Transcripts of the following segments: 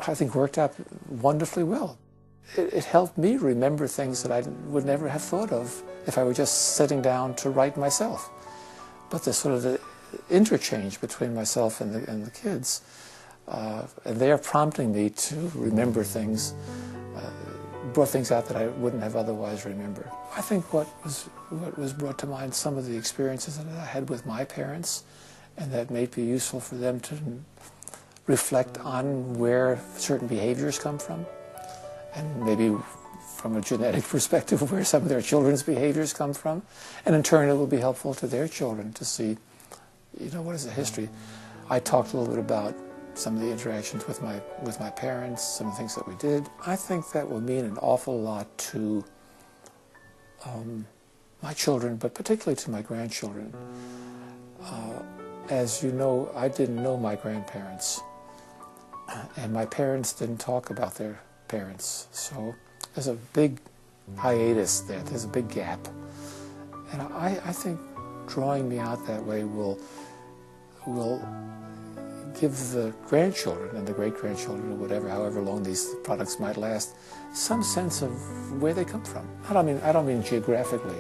I think, worked out wonderfully well. It helped me remember things that I would never have thought of if I were just sitting down to write myself. But the sort of the interchange between myself and the kids, and they are prompting me to remember things, brought things out that I wouldn't have otherwise remembered. I think what was brought to mind, some of the experiences that I had with my parents, and that may be useful for them to reflect on where certain behaviors come from, and maybe from a genetic perspective where some of their children's behaviors come from, and in turn it will be helpful to their children to see, what is the history. I talked a little bit about some of the interactions with my parents, some of the things that we did. I think that will mean an awful lot to my children, but particularly to my grandchildren. As you know, I didn't know my grandparents, and my parents didn't talk about their parents. So there's a big hiatus there. There's a big gap. And I think drawing me out that way will give the grandchildren and the great-grandchildren or whatever, however long these products might last, some sense of where they come from. I don't mean geographically,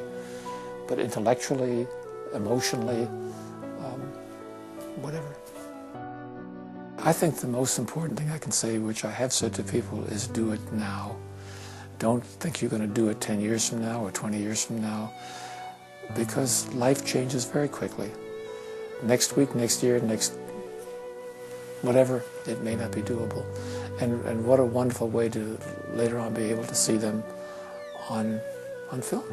but intellectually, emotionally, whatever. I think the most important thing I can say, which I have said to people, is do it now. Don't think you're going to do it 10 years from now or 20 years from now, because life changes very quickly. Next week, next year, next whatever, it may not be doable. And what a wonderful way to later on be able to see them on film.